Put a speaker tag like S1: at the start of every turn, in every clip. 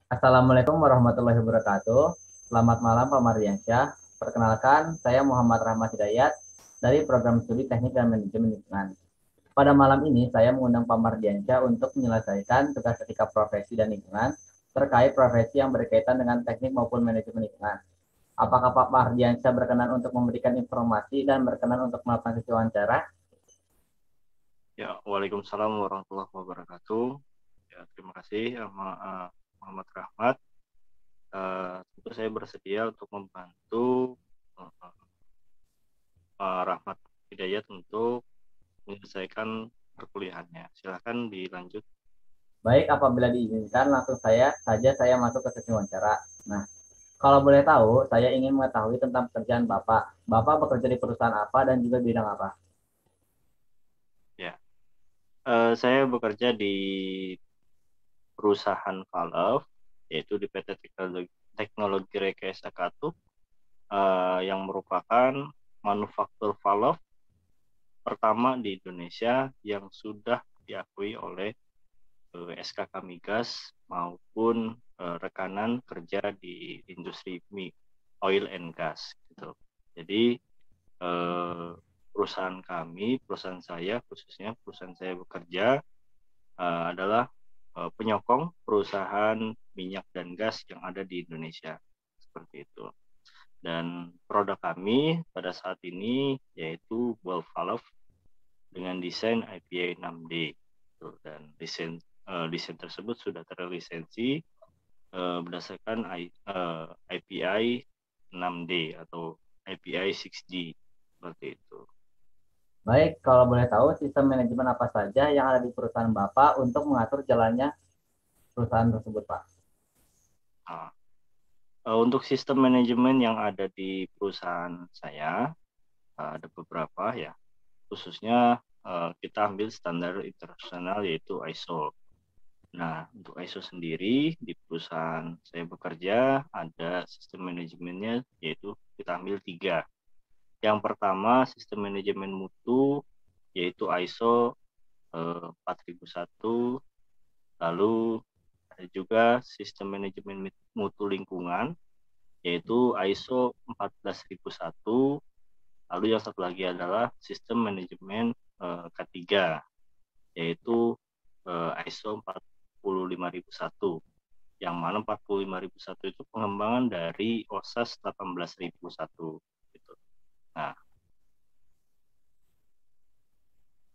S1: Assalamualaikum warahmatullahi wabarakatuh. Selamat malam Pak Mardiansyah. Perkenalkan, saya Muhammad Rahmat Hidayat dari Program Studi Teknik dan Manajemen Lingkungan. Pada malam ini, saya mengundang Pak Mardiansyah untuk menyelesaikan tugas etika profesi dan lingkungan terkait profesi yang berkaitan dengan teknik maupun manajemen lingkungan. Apakah Pak Mardiansyah berkenan untuk memberikan informasi dan berkenan untuk melakukan sesi wawancara?
S2: Ya, Waalaikumsalam warahmatullahi wabarakatuh. Ya, terima kasih Muhammad Rahmat. Tentu saya bersedia untuk membantu Rahmat Hidayat untuk menyelesaikan perkuliahannya. Silahkan dilanjut.
S1: Baik, apabila diizinkan, langsung saya masuk ke sesi wawancara. Nah, kalau boleh tahu, saya ingin mengetahui tentang pekerjaan Bapak. Bapak bekerja di perusahaan apa dan juga bidang apa?
S2: Ya, saya bekerja di perusahaan Valve, yaitu di PT Teknologi Rekayasa Katup, yang merupakan manufaktur valve pertama di Indonesia yang sudah diakui oleh SKK Migas maupun rekanan kerja di industri oil and gas gitu. Jadi perusahaan saya khususnya perusahaan saya bekerja adalah penyokong perusahaan minyak dan gas yang ada di Indonesia seperti itu. Dan produk kami pada saat ini yaitu valve valve dengan desain IPA 6D. Dan desain tersebut sudah terlisensi berdasarkan IPI 6D atau IPI 6D seperti itu.
S1: Baik, kalau boleh tahu, sistem manajemen apa saja yang ada di perusahaan Bapak untuk mengatur jalannya perusahaan tersebut, Pak?
S2: Nah, untuk sistem manajemen yang ada di perusahaan saya ada beberapa ya, khususnya kita ambil standar internasional yaitu ISO. Nah, untuk ISO sendiri di perusahaan saya bekerja ada sistem manajemennya yaitu kita ambil 3. Yang pertama sistem manajemen mutu yaitu ISO 4001, lalu ada juga sistem manajemen mutu lingkungan yaitu ISO 14001, lalu yang satu lagi adalah sistem manajemen K3 yaitu ISO 45001, yang mana 45001 itu pengembangan dari OSAS 18001 gitu. Nah,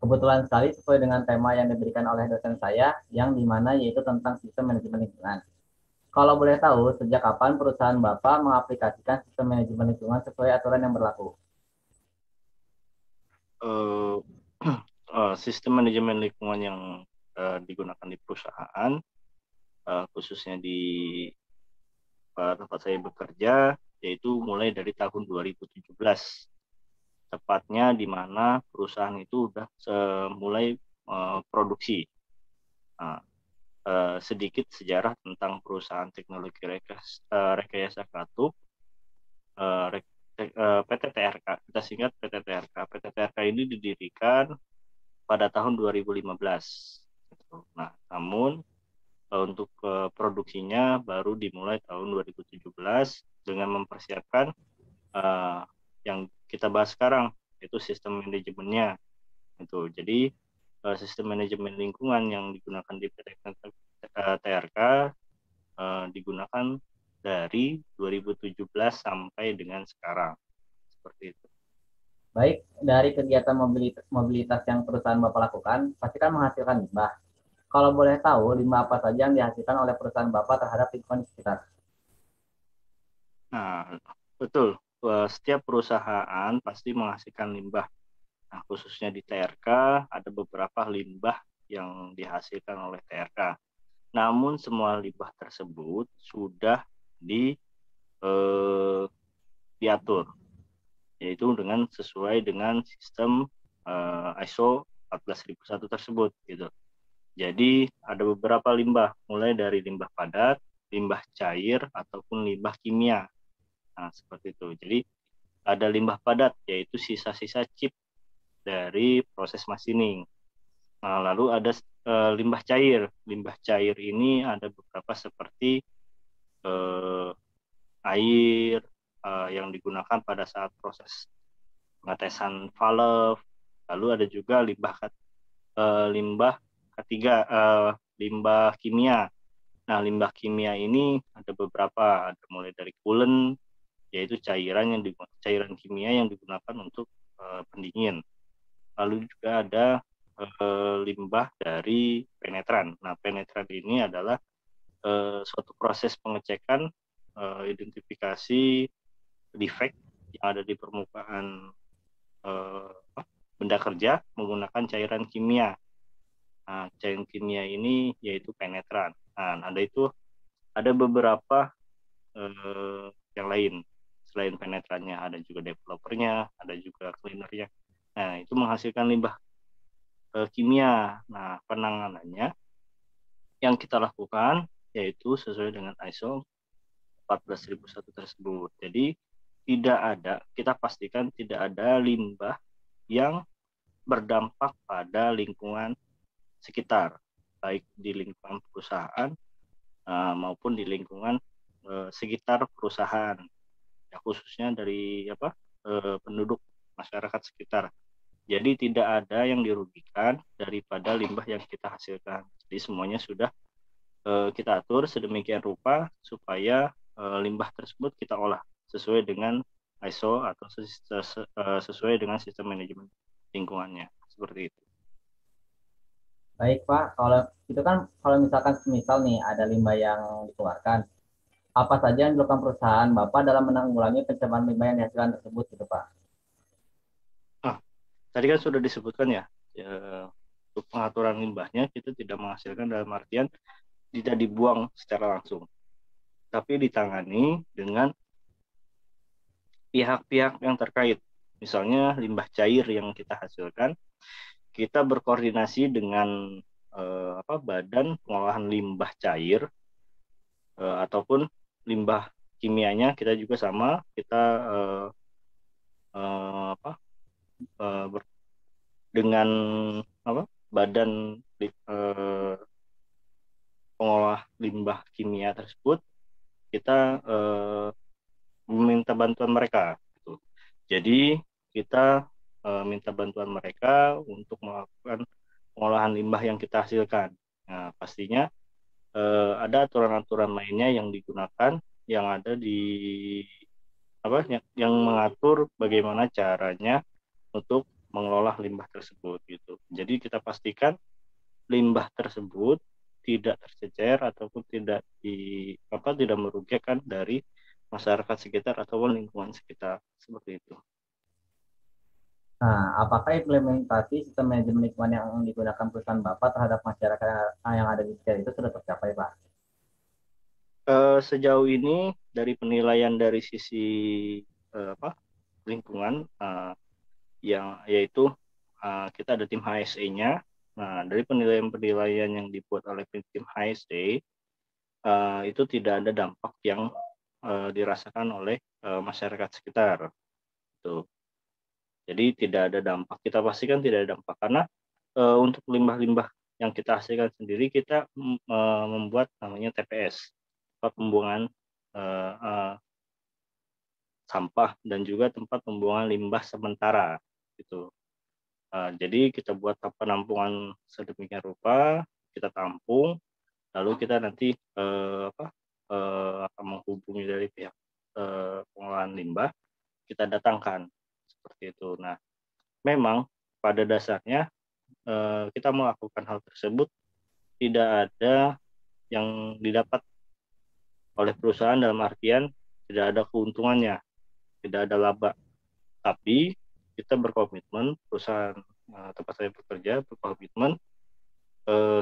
S1: Kebetulan sekali sesuai dengan tema yang diberikan oleh dosen saya, yang dimana yaitu tentang sistem manajemen lingkungan. Kalau boleh tahu, sejak kapan perusahaan Bapak mengaplikasikan sistem manajemen lingkungan sesuai aturan yang berlaku?
S2: eh, sistem manajemen lingkungan yang digunakan di perusahaan khususnya di tempat saya bekerja yaitu mulai dari tahun 2017, tepatnya di mana perusahaan itu sudah mulai produksi. Nah, sedikit sejarah tentang perusahaan teknologi rekayasa Katup, PT TRK, kita singkat PT TRK. PT TRK ini didirikan pada tahun 2015. Nah, namun untuk produksinya baru dimulai tahun 2017 dengan mempersiapkan uh, yang kita bahas sekarang, yaitu sistem manajemennya. Jadi sistem manajemen lingkungan yang digunakan di PT TRK digunakan dari 2017 sampai dengan sekarang. Seperti itu.
S1: Baik, dari kegiatan mobilitas yang perusahaan Bapak lakukan, pasti kan menghasilkan limbah. Kalau boleh tahu, limbah apa saja yang dihasilkan oleh perusahaan Bapak terhadap lingkungan sekitar?
S2: Nah, betul. Setiap perusahaan pasti menghasilkan limbah. Nah, khususnya di TRK ada beberapa limbah yang dihasilkan oleh TRK. Namun semua limbah tersebut sudah eh, diatur, yaitu dengan sesuai dengan sistem ISO 14001 tersebut gitu. Jadi ada beberapa limbah, mulai dari limbah padat, limbah cair ataupun limbah kimia. Nah, seperti itu. Jadi ada limbah padat yaitu sisa-sisa chip dari proses machining. Nah, lalu ada limbah cair. Limbah cair ini ada beberapa seperti eh, air yang digunakan pada saat proses pengetesan valve. Lalu ada juga limbah ketiga, limbah kimia. Nah, limbah kimia ini ada beberapa, ada mulai dari coolant, yaitu cairan kimia yang digunakan untuk pendingin. Lalu juga ada limbah dari penetran. Nah, penetran ini adalah suatu proses pengecekan, identifikasi defect yang ada di permukaan benda kerja menggunakan cairan kimia. Nah, cairan kimia ini yaitu penetran. Nah, ada beberapa yang lain selain penetrannya, ada juga developernya, ada juga cleanernya. Nah, itu menghasilkan limbah kimia. Nah, penanganannya yang kita lakukan yaitu sesuai dengan ISO 14001 tersebut. Jadi kita pastikan tidak ada limbah yang berdampak pada lingkungan sekitar, baik di lingkungan perusahaan maupun di lingkungan sekitar perusahaan, ya, khususnya dari penduduk masyarakat sekitar. Jadi tidak ada yang dirugikan daripada limbah yang kita hasilkan. Jadi semuanya sudah kita atur sedemikian rupa supaya limbah tersebut kita olah sesuai dengan ISO atau sesuai dengan sistem manajemen lingkungannya, seperti itu.
S1: Baik Pak, kalau itu kan kalau misalkan semisal nih ada limbah yang dikeluarkan, apa saja yang dilakukan perusahaan Bapak dalam menanggulangi pencemaran limbah yang dihasilkan tersebut gitu Pak?
S2: Ah, tadi kan sudah disebutkan ya, untuk pengaturan limbahnya kita tidak menghasilkan dalam artian tidak dibuang secara langsung, tapi ditangani dengan pihak-pihak yang terkait. Misalnya limbah cair yang kita hasilkan, kita berkoordinasi dengan badan pengolahan limbah cair ataupun limbah kimianya, kita juga sama, kita dengan badan pengolah limbah kimia tersebut, kita meminta bantuan mereka. Gitu. Jadi kita minta bantuan mereka untuk melakukan pengolahan limbah yang kita hasilkan. Nah, pastinya ada aturan-aturan lainnya yang digunakan, yang ada di yang mengatur bagaimana caranya untuk mengelola limbah tersebut gitu. Jadi kita pastikan limbah tersebut tidak tercecer ataupun tidak merugikan dari masyarakat sekitar ataupun lingkungan sekitar, seperti itu.
S1: Nah, apakah implementasi sistem manajemen lingkungan yang digunakan perusahaan Bapak terhadap masyarakat yang ada di sekitar itu sudah tercapai Pak?
S2: Sejauh ini dari penilaian dari sisi lingkungan, yaitu kita ada tim HSE-nya. Nah, dari penilaian-penilaian yang dibuat oleh tim HSE, itu tidak ada dampak yang dirasakan oleh masyarakat sekitar. Tuh. Jadi tidak ada dampak. Kita pastikan tidak ada dampak karena untuk limbah-limbah yang kita hasilkan sendiri, kita membuat namanya TPS, tempat pembuangan sampah dan juga tempat pembuangan limbah sementara. Gitu. Jadi kita buat penampungan sedemikian rupa, kita tampung, lalu kita nanti akan menghubungi dari pihak pengolahan limbah, kita datangkan seperti itu. Nah, memang pada dasarnya kita melakukan hal tersebut tidak ada yang didapat oleh perusahaan, dalam artian tidak ada keuntungannya, tidak ada laba. Tapi kita berkomitmen, perusahaan tempat saya bekerja berkomitmen,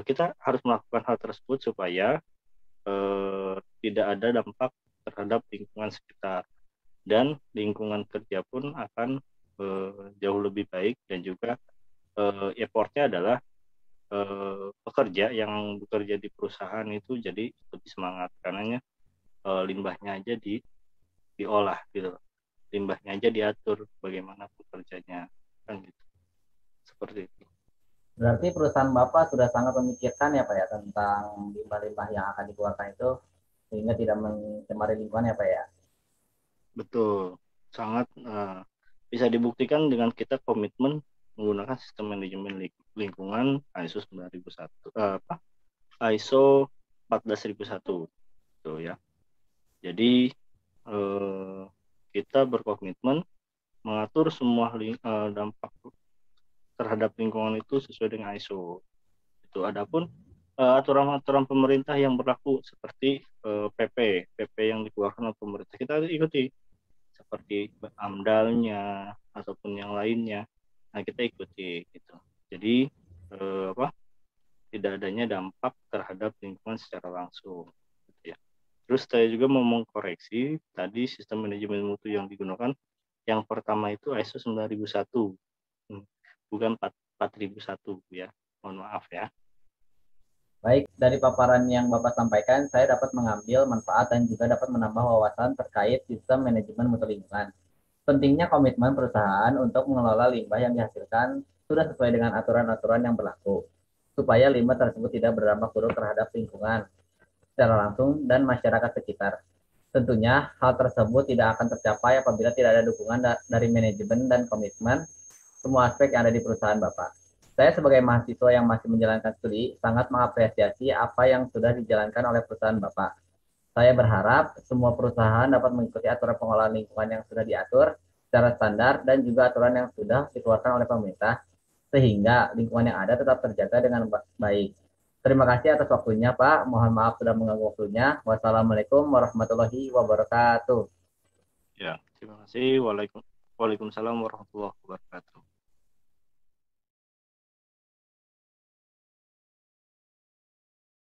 S2: kita harus melakukan hal tersebut supaya tidak ada dampak terhadap lingkungan sekitar, dan lingkungan kerja pun akan jauh lebih baik, dan juga effortnya adalah pekerja yang bekerja di perusahaan itu jadi lebih semangat, karenanya limbahnya aja diolah gitu, limbahnya aja diatur bagaimana pekerjanya, kan gitu, seperti itu.
S1: Berarti perusahaan Bapak sudah sangat memikirkan ya Pak ya tentang limbah-limbah yang akan dikeluarkan itu. sehingga tidak mencemari lingkungan ya Pak ya.
S2: Betul, sangat bisa dibuktikan dengan kita komitmen menggunakan sistem manajemen lingkungan ISO 9001, ISO 14001 gitu ya. Jadi kita berkomitmen mengatur semua dampak terhadap lingkungan itu sesuai dengan ISO. Itu adapun aturan-aturan pemerintah yang berlaku seperti PP yang dikeluarkan oleh pemerintah kita ikuti, seperti AMDAL-nya ataupun yang lainnya. Nah, kita ikuti gitu. Jadi tidak adanya dampak terhadap lingkungan secara langsung gitu ya. Terus saya juga mau mengkoreksi tadi sistem manajemen mutu yang digunakan yang pertama itu ISO 9001, bukan 4001 ya. Mohon maaf ya.
S1: Baik, dari paparan yang Bapak sampaikan, saya dapat mengambil manfaat dan juga dapat menambah wawasan terkait sistem manajemen mutu lingkungan. Pentingnya komitmen perusahaan untuk mengelola limbah yang dihasilkan sudah sesuai dengan aturan-aturan yang berlaku, supaya limbah tersebut tidak berdampak buruk terhadap lingkungan secara langsung dan masyarakat sekitar. Tentunya hal tersebut tidak akan tercapai apabila tidak ada dukungan dari manajemen dan komitmen semua aspek yang ada di perusahaan Bapak. Saya sebagai mahasiswa yang masih menjalankan studi sangat mengapresiasi apa yang sudah dijalankan oleh perusahaan Bapak. Saya berharap semua perusahaan dapat mengikuti aturan pengelolaan lingkungan yang sudah diatur secara standar dan juga aturan yang sudah dikeluarkan oleh pemerintah sehingga lingkungan yang ada tetap terjaga dengan baik. Terima kasih atas waktunya, Pak. Mohon maaf sudah mengganggu waktunya. Wassalamualaikum warahmatullahi wabarakatuh.
S2: Ya, terima kasih. Waalaikumsalam warahmatullahi wabarakatuh.